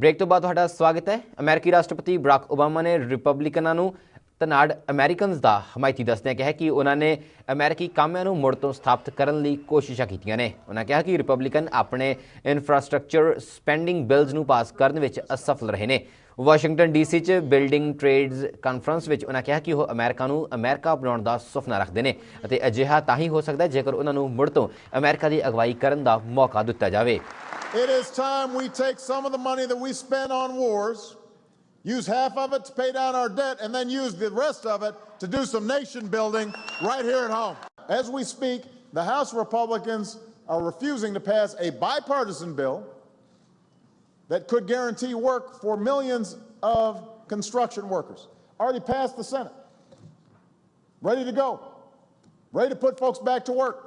Break तो बाद तुहाडा स्वागत है। अमेरिकी राष्ट्रपति बराक ओबामा ने रिपब्लिकनां नूं ਧਨਾੜ ਅਮਰੀਕਨਸ ਦਾ ਹਮਾਇਤੀ ਦੱਸਦਿਆਂ ਕਿਹਾ ਕਿ ਉਹਨਾਂ ਨੇ ਅਮਰੀਕੀ ਕਾਮਿਆਂ ਨੂੰ ਮੁੜ ਤੋਂ ਸਥਾਪਿਤ ਕਰਨ ਲਈ ਕੋਸ਼ਿਸ਼ਾਂ ਕੀਤੀਆਂ ਨੇ। ਉਹਨਾਂ ਕਿਹਾ ਕਿ ਰਿਪਬਲਿਕਨ ਆਪਣੇ ਇਨਫਰਾਸਟ੍ਰਕਚਰ ਸਪੈਂਡਿੰਗ ਬਿਲਜ਼ ਨੂੰ ਪਾਸ ਕਰਨ ਵਿੱਚ ਅਸਫਲ ਰਹੇ ਨੇ। ਵਾਸ਼ਿੰਗਟਨ ਡੀਸੀ 'ਚ ਬਿਲਡਿੰਗ ਟ੍ਰੇਡਸ ਕਾਨਫਰੰਸ ਵਿੱਚ ਉਹਨਾਂ ਕਿਹਾ ਕਿ ਉਹ ਅਮਰੀਕਾ ਨੂੰ ਅਮਰੀਕਾ ਬਣਾਉਣ ਦਾ ਸੁਪਨਾ ਰੱਖਦੇ ਨੇ ਅਤੇ ਅਜਿਹਾ ਤਾਂ ਹੀ ਹੋ ਸਕਦਾ ਜੇਕਰ ਉਹਨਾਂ ਨੂੰ ਮੁੜ ਤੋਂ ਅਮਰੀਕਾ ਦੀ ਅਗਵਾਈ ਕਰਨ ਦਾ ਮੌਕਾ ਦਿੱਤਾ ਜਾਵੇ। It is time we take some of the money that we spend on wars, use half of it to pay down our debt, and then use the rest of it to do some nation building right here at home. As we speak, the House Republicans are refusing to pass a bipartisan bill that could guarantee work for millions of construction workers. Already passed the Senate. Ready to go. Ready to put folks back to work.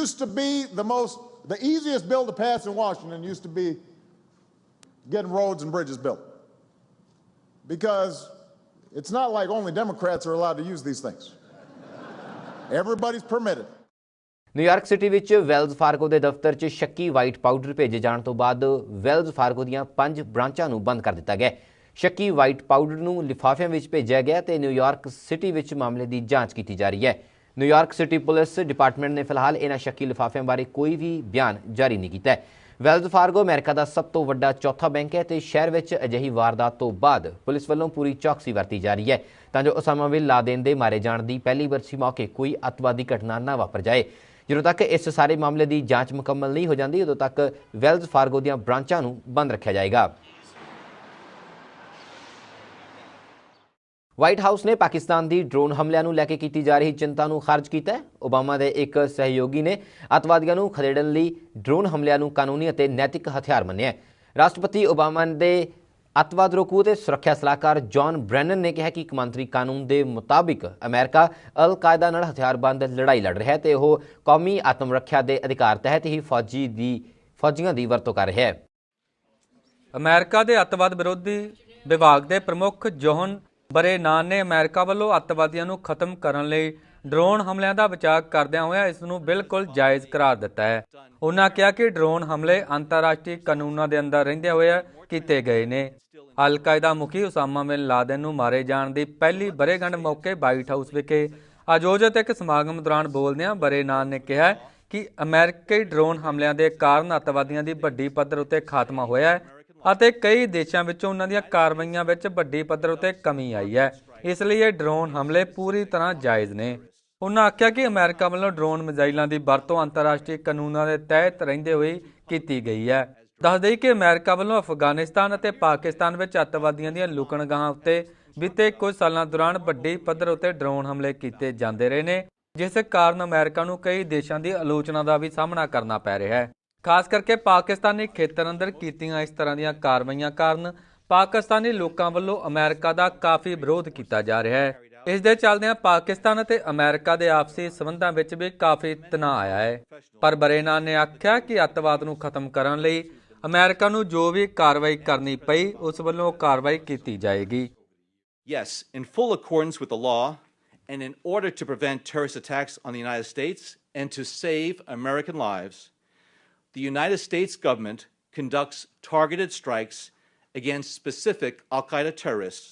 Used to be the easiest bill to pass in Washington used to be getting roads and bridges built. Because it's not like only Democrats are allowed to use these things. Everybody's permitted. New York city ਵਿੱਚ Wales Fargo ਦੇ ਦਫ਼ਤਰ 'ਚ ਸ਼ੱਕੀ white powder ਭੇਜੇ ਜਾਣ ਤੋਂ ਬਾਅਦ Wales Fargo ਦੀਆਂ 5 ਬ੍ਰਾਂਚਾਂ ਨੂੰ ਬੰਦ ਕਰ ਦਿੱਤਾ ਗਿਆ। ਸ਼ੱਕੀ ਵਾਈਟ ਪਾਊਡਰ ਨੂੰ ਲਿਫਾਫਿਆਂ ਵਿੱਚ ਭੇਜਿਆ ਗਿਆ ਤੇ ਨਿਊਯਾਰਕ ਸਿਟੀ ਵਿੱਚ ਮਾਮਲੇ ਦੀ ਜਾਂਚ ਕੀਤੀ ਜਾ ਰਹੀ ਹੈ। ਨਿਊਯਾਰਕ ਸਿਟੀ ਪੁਲਿਸ ਡਿਪਾਰਟਮੈਂਟ ਨੇ ਫਿਲਹਾਲ ਇਹਨਾਂ ਸ਼ੱਕੀ ਲਿਫਾਫਿਆਂ ਬਾਰੇ ਕੋਈ ਵੀ ਬਿਆਨ ਜਾਰੀ ਨਹੀਂ ਕੀਤਾ। ਵੈਲਜ਼ ਫਾਰਗੋ ਅਮਰੀਕਾ ਦਾ ਸਭ ਤੋਂ ਵੱਡਾ ਚੌਥਾ ਬੈਂਕ ਹੈ ਤੇ ਸ਼ਹਿਰ ਵਿੱਚ ਅਜਿਹੀ ਵਾਰਦਾਤ ਤੋਂ ਬਾਅਦ ਪੁਲਿਸ ਵੱਲੋਂ ਪੂਰੀ ਚੌਕਸੀ ਵਰਤੀ ਜਾ ਰਹੀ ਹੈ ਤਾਂ ਜੋ ਉਸਾਮਾ ਬਿਨ ਲਾਦਨ ਦੇ ਮਾਰੇ ਜਾਣ ਦੀ ਪਹਿਲੀ ਬਰਸੀ ਮੌਕੇ ਕੋਈ ਅੱਤਵਾਦੀ ਘਟਨਾ ਨਾ ਵਾਪਰ ਜਾਏ। ਜਦੋਂ ਤੱਕ ਇਸ ਸਾਰੇ ਮਾਮਲੇ ਦੀ ਜਾਂਚ ਮੁਕੰਮਲ ਨਹੀਂ ਹੋ ਜਾਂਦੀ ਉਦੋਂ ਤੱਕ ਵੈਲਜ਼ ਫਾਰਗੋ ਦੀਆਂ ਬ੍ਰਾਂਚਾਂ ਨੂੰ ਬੰਦ ਰੱਖਿਆ ਜਾਏਗਾ। ਵਾਈਟ ਹਾਊਸ ਨੇ ਪਾਕਿਸਤਾਨ ਦੀ ਡਰੋਨ ਹਮਲਿਆਂ ਨੂੰ ਲੈ ਕੇ ਕੀਤੀ ਜਾ ਰਹੀ ਚਿੰਤਾ ਨੂੰ ਖਾਰਜ ਕੀਤਾ ਹੈ। ਓਬਾਮਾ ਦੇ ਇੱਕ ਸਹਿਯੋਗੀ ਨੇ ਅੱਤਵਾਦੀਆਂ ਨੂੰ ਖਦੇੜਨ ਲਈ ਡਰੋਨ ਹਮਲਿਆਂ ਨੂੰ ਕਾਨੂੰਨੀ ਅਤੇ ਨੈਤਿਕ ਹਥਿਆਰ ਮੰਨਿਆ। ਰਾਸ਼ਟਰਪਤੀ ਓਬਾਮਾ ਦੇ ਅੱਤਵਾਦ ਰੋਕੂ ਅਤੇ ਸੁਰੱਖਿਆ ਸਲਾਹਕਾਰ ਜੌਨ ਬ੍ਰੈਨਨ ਨੇ ਕਿਹਾ ਕਿ ਕੌਮਾਂਤਰੀ ਕਾਨੂੰਨ ਦੇ ਮੁਤਾਬਿਕ ਅਮਰੀਕਾ ਅਲ ਕਾਇਦਾ ਨਾਲ ਹਥਿਆਰਬੰਦ ਲੜਾਈ ਲੜ ਰਿਹਾ ਹੈ ਤੇ ਉਹ ਕੌਮੀ ਆਤਮ ਰੱਖਿਆ ਦੇ ਅਧਿਕਾਰ ਤਹਿਤ ਹੀ ਫੌਜੀਆਂ ਦੀ ਵਰਤੋਂ ਕਰ ਰਿਹਾ ਹੈ। ਅਮਰੀਕਾ ਦੇ ਅੱਤਵਾਦ ਵਿਰੋਧੀ ਵਿਭਾਗ ਦੇ ਪ੍ਰਮੁੱਖ ਜੋਹਨ ਬਰੇਨਾਨ ਨੇ ਅਮਰੀਕਾ ਵੱਲੋਂ ਅੱਤਵਾਦੀਆਂ ਨੂੰ ਖਤਮ ਕਰਨ ਲਈ ਡਰੋਨ ਹਮਲਿਆਂ ਦਾ ਬਚਾਅ ਕਰਦਿਆਂ ਹੋਇਆਂ ਇਸ ਨੂੰ ਬਿਲਕੁਲ ਜਾਇਜ਼ ਕਰਾਰ ਦਿੱਤਾ ਹੈ। ਉਹਨਾਂ ਕਿਹਾ ਕਿ ਡਰੋਨ ਹਮਲੇ ਅੰਤਰਰਾਸ਼ਟਰੀ ਕਾਨੂੰਨਾਂ ਦੇ ਅੰਦਰ ਰਹਿੰਦੇ ਹੋਏ ਕੀਤੇ ਗਏ ਨੇ। ਅਲ ਕਾਇਦਾ ਮੁਖੀ ਉਸਾਮਾ ਬਿਨ ਲਾਦਨ ਨੂੰ ਮਾਰੇ ਜਾਣ ਦੀ ਪਹਿਲੀ ਵਰ੍ਹੇਗੰਢ ਮੌਕੇ ਵਾਈਟ ਹਾਊਸ ਵਿਖੇ ਆਯੋਜਿਤ ਇੱਕ ਸਮਾਗਮ ਦੌਰਾਨ ਬੋਲਦਿਆਂ ਬਰੇਨਾਨ ਨੇ ਕਿਹਾ ਕਿ ਅਮਰੀਕੀ ਡਰੋਨ ਹਮਲਿਆਂ ਦੇ ਕਾਰਨ ਅੱਤਵਾਦੀਆਂ ਦੀ ਵੱਡੀ ਪੱਧਰ ਉੱਤੇ ਖਾਤਮਾ ਹੋਇਆ ਹੈ ਅਤੇ ਕਈ ਦੇਸ਼ਾਂ ਵਿੱਚੋਂ ਉਹਨਾਂ ਦੀਆਂ ਕਾਰਵਾਈਆਂ ਵਿੱਚ ਵੱਡੀ ਪੱਧਰ ਉੱਤੇ ਕਮੀ ਆਈ ਹੈ। ਇਸ ਲਈ ਇਹ ਡਰੋਨ ਹਮਲੇ ਪੂਰੀ ਤਰ੍ਹਾਂ ਜਾਇਜ਼ ਨੇ। ਉਹਨਾਂ ਆਖਿਆ ਕਿ ਅਮਰੀਕਾ ਵੱਲੋਂ ਡਰੋਨ ਮਿਜ਼ਾਈਲਾਂ ਦੀ ਵਰਤੋਂ ਅੰਤਰਰਾਸ਼ਟਰੀ ਕਾਨੂੰਨਾਂ ਦੇ ਤਹਿਤ ਰਹਿੰਦੇ ਹੋਏ ਕੀਤੀ ਗਈ ਹੈ। ਦੱਸ ਦੇਈਏ ਕਿ ਅਮਰੀਕਾ ਵੱਲੋਂ ਅਫਗਾਨਿਸਤਾਨ ਅਤੇ ਪਾਕਿਸਤਾਨ ਵਿੱਚ ਅੱਤਵਾਦੀਆਂ ਦੀਆਂ ਲੁਕਣਗਾਹਾਂ ਉੱਤੇ ਬੀਤੇ ਕੁਝ ਸਾਲਾਂ ਦੌਰਾਨ ਵੱਡੀ ਪੱਧਰ ਉੱਤੇ ਡਰੋਨ ਹਮਲੇ ਕੀਤੇ ਜਾਂਦੇ ਰਹੇ ਨੇ, ਜਿਸ ਕਾਰਨ ਅਮਰੀਕਾ ਨੂੰ ਕਈ ਦੇਸ਼ਾਂ ਦੀ ਆਲੋਚਨਾ ਦਾ ਵੀ ਸਾਹਮਣਾ ਕਰਨਾ ਪੈ ਰਿਹਾ ਹੈ। ਖਾਸ ਕਰਕੇ ਪਾਕਿਸਤਾਨੀ ਖੇਤਰ ਅੰਦਰ ਕੀਤੀਆਂ ਇਸ ਤਰ੍ਹਾਂ ਦੀਆਂ ਕਾਰਵਾਈਆਂ ਕਾਰਨ ਪਾਕਿਸਤਾਨੀ ਲੋਕਾਂ ਵੱਲੋਂ ਅਮਰੀਕਾ ਦਾ ਕਾਫੀ ਵਿਰੋਧ ਕੀਤਾ ਜਾ ਰਿਹਾ ਹੈ। ਇਸ ਦੇ ਚੱਲਦਿਆਂ ਪਾਕਿਸਤਾਨ ਅਤੇ ਅਮਰੀਕਾ ਦੇ ਆਪਸੀ ਸਬੰਧਾਂ ਵਿੱਚ ਵੀ ਕਾਫੀ ਤਣਾਅ ਆਇਆ ਹੈ। ਪਰ ਬਰੇਨਾਨ ਨੇ ਆਖਿਆ ਕਿ ਅੱਤਵਾਦ ਨੂੰ ਖਤਮ ਕਰਨ ਲਈ ਅਮਰੀਕਾ ਨੂੰ ਜੋ ਵੀ ਕਾਰਵਾਈ ਕਰਨੀ ਪਈ ਉਸ ਵੱਲੋਂ ਕਾਰਵਾਈ ਕੀਤੀ ਜਾਏਗੀ। Yes, in full accordance with the law and in order to prevent terrorist attacks on the United States and to save American lives, the United States government conducts targeted strikes against specific al-Qaeda terrorists,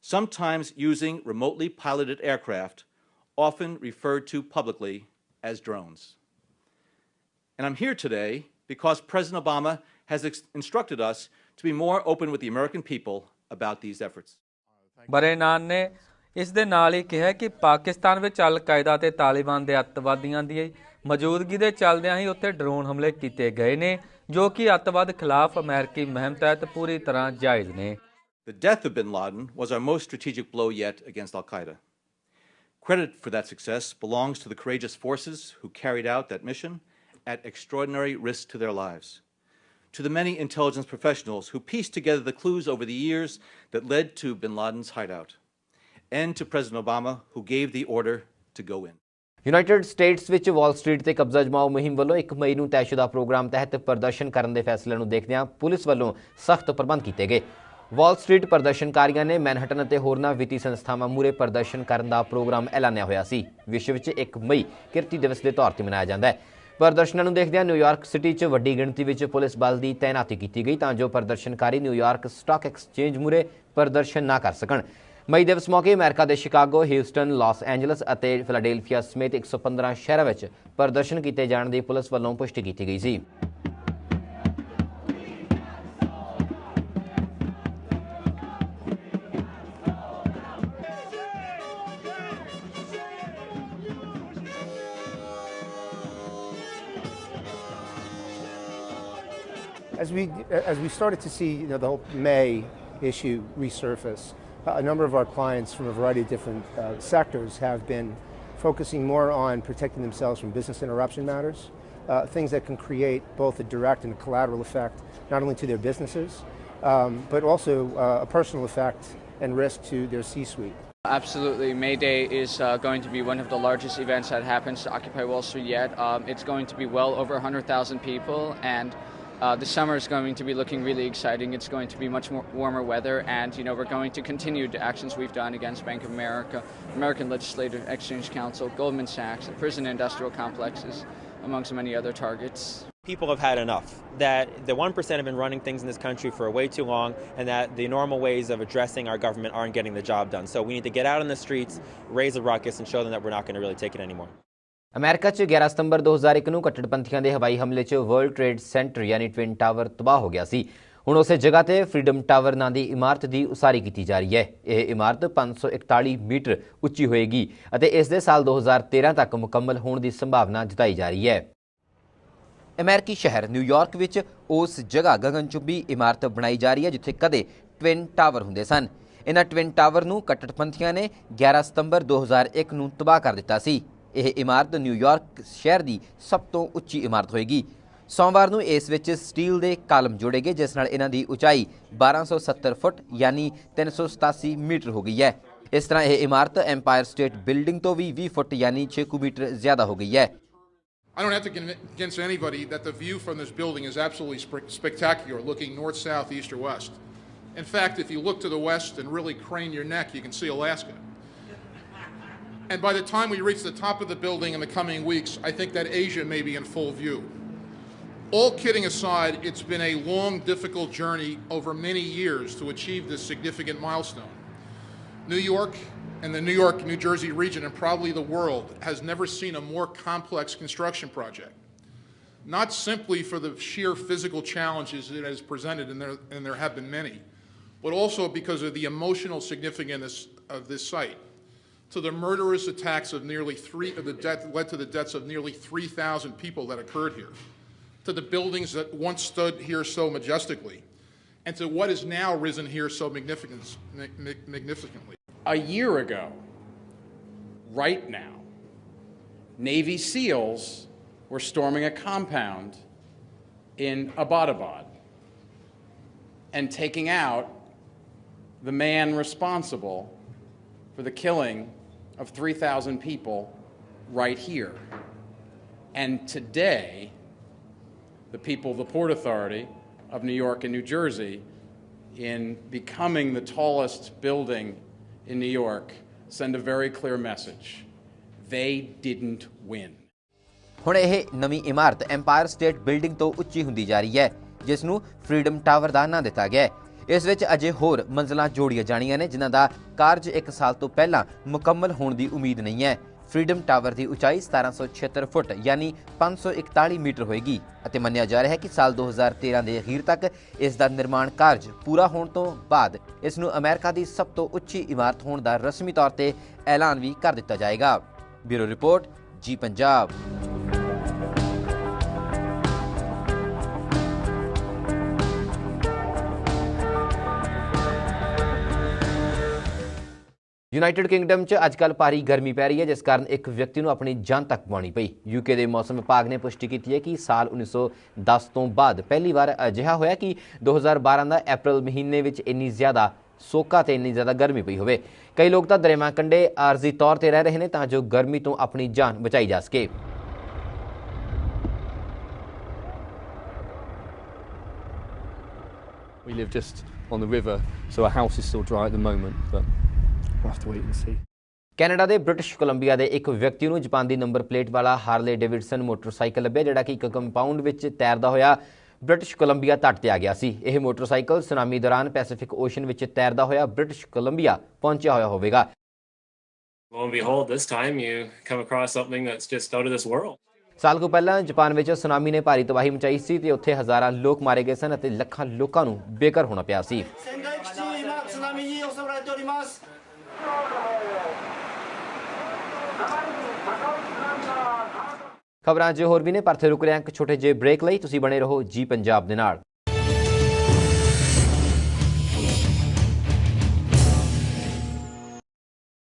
sometimes using remotely piloted aircraft, often referred to publicly as drones. And I'm here today because President Obama has instructed us to be more open with the American people about these efforts. ਬਰੇਨਾਨ ਨੇ ਇਸ ਦੇ ਨਾਲ ਹੀ ਕਿਹਾ ਕਿ ਪਾਕਿਸਤਾਨ ਵਿੱਚ ਅਲ ਕਾਇਦਾ ਤੇ ਤਾਲਿਬਾਨ ਦੇ ਅੱਤਵਾਦੀਆਂ ਦੀ ਮੌਜੂਦਗੀ ਦੇ ਚੱਲਦਿਆਂ ਹੀ ਉੱਥੇ ਡਰੋਨ ਹਮਲੇ ਕੀਤੇ ਗਏ ਨੇ ਜੋ ਕਿ ਅੱਤਵਾਦ ਖਿਲਾਫ ਅਮਰੀਕੀ ਮੁਹਿੰਮ ਤਹਿਤ ਪੂਰੀ ਤਰ੍ਹਾਂ ਜਾਇਜ਼ ਨੇ। The death of bin Laden was our most strategic blow yet against al-Qaeda. Credit for that success belongs to the courageous forces who carried out that mission at extraordinary risk to their lives, to the many intelligence professionals who pieced together the clues over the years that led to bin Laden's hideout, and to President Obama who gave the order to go in. United States ਵਿੱਚ Wall Street ਤੇ ਕਬਜ਼ਾ ਜਮਾਓ ਮੁਹਿੰਮ ਵੱਲੋਂ 1 ਮਈ ਨੂੰ ਤੈਅਸ਼ੁਦਾ programme ਤਹਿਤ ਪ੍ਰਦਰਸ਼ਨ ਕਰਨ ਦੇ ਫੈਸਲੇ ਨੂੰ ਦੇਖਦਿਆਂ ਪੁਲਿਸ ਵੱਲੋਂ ਸਖਤ ਪ੍ਰਬੰਧ ਕੀਤੇ ਗਏ। ਵਾਲ ਸਟਰੀਟ ਪ੍ਰਦਰਸ਼ਨਕਾਰੀਆਂ ਨੇ ਮੈਨਹਟਨ ਅਤੇ ਹੋਰਨਾਂ ਵਿੱਤੀ ਸੰਸਥਾਵਾਂ ਮੂਹਰੇ ਪ੍ਰਦਰਸ਼ਨ ਕਰਨ ਦਾ ਪ੍ਰੋਗਰਾਮ ਐਲਾਨਿਆ ਹੋਇਆ ਸੀ। ਵਿਸ਼ਵ ਵਿੱਚ 1 ਮਈ ਕਿਰਤੀ ਦਿਵਸ ਦੇ ਤੌਰ ਤੇ ਮਨਾਇਆ ਜਾਂਦਾ ਹੈ। ਪ੍ਰਦਰਸ਼ਨਾਂ ਨੂੰ ਦੇਖਦਿਆਂ ਨਿਊਯਾਰਕ ਸਿਟੀ 'ਚ ਵੱਡੀ ਗਿਣਤੀ ਵਿੱਚ ਪੁਲਿਸ ਬਲ ਦੀ ਤੈਨਾਤੀ ਕੀਤੀ ਗਈ ਤਾਂ ਜੋ ਪ੍ਰਦਰਸ਼ਨਕਾਰੀ ਨਿਊਯਾਰਕ ਸਟਾਕ ਐਕਸਚੇਂਜ ਮੂਹਰੇ ਪ੍ਰਦਰਸ਼ਨ ਨਾ ਕਰ ਸਕਣ। ਮਈ ਦਿਵਸ ਮੌਕੇ ਅਮਰੀਕਾ ਦੇ ਸ਼ਿਕਾਗੋ, ਹਿਊਸਟਨ, ਲਾਸ ਐਂਜਲਸ ਅਤੇ ਫਿਲਾਡੈਲਫੀਆ ਸਮੇਤ 115 ਸ਼ਹਿਰਾਂ ਵਿੱਚ ਪ੍ਰਦਰਸ਼ਨ ਕੀਤੇ ਜਾਣ ਦੀ ਪੁਲਿਸ ਵੱਲੋਂ ਪੁਸ਼ਟੀ ਕੀਤੀ ਗਈ ਸੀ। As we started to see, the whole May issue resurface, a number of our clients from a variety of different sectors have been focusing more on protecting themselves from business interruption matters, things that can create both a direct and a collateral effect, not only to their businesses, but also a personal effect and risk to their C-suite. Absolutely. May Day is going to be one of the largest events that happens to Occupy Wall Street yet. It's going to be well over 100,000 people, and the summer is going to be looking really exciting. It's going to be much more warmer weather, and we're going to continue the actions we've done against Bank of America, American Legislative Exchange Council, Goldman Sachs, the prison industrial complexes, amongst many other targets. People have had enough, that the 1% have been running things in this country for way too long, and that the normal ways of addressing our government aren't getting the job done. So we need to get out on the streets, raise a ruckus, and show them that we're not going to really take it anymore. America 'ਚ 11 ਸਤੰਬਰ 2001 ਨੂੰ ਕੱਟੜਪੰਥੀਆਂ ਦੇ ਹਵਾਈ ਹਮਲੇ 'ਚ world trade centre ਯਾਨੀ twin tower ਤਬਾਹ ਹੋ ਗਿਆ ਸੀ। ਹੁਣ ਉਸੇ ਜਗ੍ਹਾ ਤੇ ਫਰੀडम ਟਾਵਰ ਨਾਂ ਦੀ ਇਮਾਰਤ ਦੀ ਉਸਾਰੀ ਕੀਤੀ ਜਾ ਰਹੀ ਹੈ। ਇਹ ਇਮਾਰਤ 541 ਮੀਟਰ ਉੱਚੀ ਹੋਏਗੀ ਅਤੇ ਇਸ ਦੇ ਸਾਲ 2013 ਤੱਕ ਮੁਕੰਮਲ ਹੋਣ ਦੀ ਸੰਭਾਵਨਾ ਜਤਾਈ ਜਾ ਰਹੀ ਹੈ। ਅਮਰੀਕੀ ਸ਼ਹਿਰ ਨਿਊਯਾਰਕ ਵਿੱਚ ਉਸ ਜਗ੍ਹਾ ਗਗਨਚੁੰਬੀ ਇਮਾਰਤ ਬਣਾਈ ਜਾ ਰਹੀ ਹੈ ਜਿੱਥੇ ਕਦੇ ਟਵਿਨ ਟਾਵਰ ਹੁੰਦੇ ਸਨ। ਇਹਨਾਂ ਟਵਿਨ ਟਾਵਰ ਨੂੰ ਕੱਟੜਪੰਥੀਆਂ ਨੇ 11 ਸਤੰਬਰ 2001 ਨੂੰ ਤਬਾਹ ਕਰ ਦਿੱਤਾ ਸੀ। ਇਹ ਇਮਾਰਤ ਨਿਊਯਾਰਕ ਸ਼ਹਿਰ ਦੀ ਸਭ ਤੋਂ ਉੱਚੀ ਇਮਾਰਤ ਹੋਏਗੀ। ਸੋਮਵਾਰ ਨੂੰ ਇਸ ਵਿੱਚ ਸਟੀਲ ਦੇ ਕਾਲਮ ਜੋੜੇ ਗਏ ਜਿਸ ਨਾਲ ਇਹਨਾਂ ਦੀ ਉਚਾਈ 1270 ਫੁੱਟ ਯਾਨੀ 387 ਮੀਟਰ ਹੋ ਗਈ ਹੈ। ਇਸ ਤਰ੍ਹਾਂ ਇਹ ਇਮਾਰਤ ਐਮਪਾਇਰ ਸਟੇਟ ਬਿਲਡਿੰਗ ਤੋਂ ਵੀ 20 ਫੁੱਟ ਯਾਨੀ 6 ਮੀਟਰ ਜ਼ਿਆਦਾ ਹੋ ਗਈ ਹੈ। I don't have to convince anybody that the view from this building is absolutely spectacular, looking north, south, east, or west. In fact, if you look to the west and really crane your neck, you can see Alaska. And by the time we reach the top of the building in the coming weeks, I think that Asia may be in full view. All kidding aside, it's been a long, difficult journey over many years to achieve this significant milestone. New York and the New York, New Jersey region, and probably the world, has never seen a more complex construction project. Not simply for the sheer physical challenges it has presented, and there have been many, but also because of the emotional significance of this site. To the murderous attacks of led to the deaths of nearly 3,000 people that occurred here, to the buildings that once stood here so majestically, and to what has now risen here so magnificently. A year ago, right now, Navy SEALs were storming a compound in Abbottabad and taking out the man responsible for the killing of 3,000 people right here. And today, the people of the Port Authority of New York and New Jersey, in becoming the tallest building in New York, send a very clear message. They didn't win. ਹੁਣ ਇਹ ਨਵੀਂ ਇਮਾਰਤ empire state building ਤੋਂ ਉੱਚੀ ਹੁੰਦੀ ਜਾ ਰਹੀ ਹੈ ਜਿਸ ਨੂੰ ਫਰੀडम ਟਾਵਰ ਦਾ ਨਾਂ ਦਿੱਤਾ ਗਿਆ ਹੈ। ਇਸ ਵਿੱਚ ਅਜੇ ਹੋਰ ਮੰਜ਼ਲਾਂ ਜੋੜੀਆਂ ਜਾਣੀਆਂ ਨੇ ਜਿਨ੍ਹਾਂ ਦਾ ਕਾਰਜ 1 ਸਾਲ ਤੋਂ ਪਹਿਲਾਂ ਮੁਕੰਮਲ ਹੋਣ ਦੀ ਉਮੀਦ ਨਹੀਂ ਹੈ। ਫਰੀडम ਟਾਵਰ ਦੀ ਉਚਾਈ 1776 ਫੁੱਟ ਯਾਨੀ 541 ਮੀਟਰ ਹੋਏਗੀ ਅਤੇ ਮੰਨਿਆ ਜਾ ਰਿਹਾ ਹੈ ਕਿ ਸਾਲ 2013 ਦੇ ਅਖੀਰ ਤੱਕ ਇਸ ਦਾ ਨਿਰਮਾਣ ਕਾਰਜ ਪੂਰਾ ਹੋਣ ਤੋਂ ਬਾਅਦ ਇਸ ਨੂੰ ਅਮਰੀਕਾ ਦੀ ਸਭ ਤੋਂ ਉੱਚੀ ਇਮਾਰਤ ਹੋਣ ਦਾ ਰਸਮੀ ਤੌਰ ਤੇ ਐਲਾਨ ਵੀ ਕਰ ਦਿੱਤਾ ਜਾਏਗਾ। ਬਿਊਰੋ ਰਿਪੋਰਟ, ਜੀ ਪੰਜਾਬ। यूनाइटेड किंगडम च अजकल भारी गर्मी पै रही है जिस कारण एक व्यक्ति को अपनी जान तक गवानी पई। यूके के मौसम विभाग ने पुष्टि की है कि साल 1910 तो बाद पहली बार अजिहा होया कि 2012 का अप्रैल महीने में इन्नी ज़्यादा सोका तो इन्नी ज़्यादा गर्मी पई होवे। कई लोग तो दरियावां कंढे आरजी तौर पर रह रहे हैं तां जो गर्मी तो अपनी जान बचाई जा सके। We live just on the river, so our house is still dry at the moment, but we'll have to wait and see. Canada ਦੇ ਬ੍ਰਿਟਿਸ਼ ਕੋਲੰਬੀਆ ਦੇ ਇੱਕ ਵਿਅਕਤੀ ਨੂੰ ਜਾਪਾਨ ਦੀ ਨੰਬਰ ਪਲੇਟ ਵਾਲਾ ਹਾਰਲੇ ਡੇਵਿਡਸਨ ਮੋਟਰਸਾਈਕਲ ਲੱਭਿਆ, ਜਿਹੜਾ ਕਿ ਇੱਕ ਕੰਪਾਊਂਡ ਵਿੱਚ ਤੈਰਦਾ ਹੋਇਆ ਬ੍ਰਿਟਿਸ਼ ਕੋਲੰਬੀਆ ਤੱਟ ਤੇ ਆ ਗਿਆ ਸੀ। ਇਹ ਮੋਟਰਸਾਈਕਲ ਸੁਨਾਮੀ ਦੌਰਾਨ ਪੈਸੀਫਿਕ ਓਸ਼ਨ ਵਿੱਚ ਤੈਰਦਾ ਹੋਇਆ ਬ੍ਰਿਟਿਸ਼ ਕੋਲੰਬੀਆ ਪਹੁੰਚਿਆ ਹੋਇਆ ਹੋਵੇਗਾ। Lo and behold, this time you come across something that's just out of this world. ਸਾਲ ਕੁ ਪਹਿਲਾਂ ਜਾਪਾਨ ਵਿੱਚ ਸੁਨਾਮੀ ਨੇ ਭਾਰੀ ਤਬਾਹੀ ਮਚਾਈ ਸੀ ਤੇ ਉੱਥੇ ਹਜ਼ਾਰਾਂ ਲੋਕ ਮਾਰੇ ਗਏ ਸਨ ਅਤੇ ਲੱਖਾਂ ਲੋਕਾਂ ਨੂੰ ਬੇਘਰ ਹੋਣਾ ਪਿਆ ਸੀ। ਖਬਰਾਂ 'ਚ ਹੋਰ ਵੀ ਨੇ, ਪਰ ਇੱਥੇ ਰੁਕ ਰਹੇ ਹਾਂ ਇੱਕ ਛੋਟੇ ਜਿਹੇ ਬ੍ਰੇਕ ਲਈ। ਤੁਸੀਂ ਬਣੇ ਰਹੋ ਜੀ ਪੰਜਾਬ ਦੇ ਨਾਲ।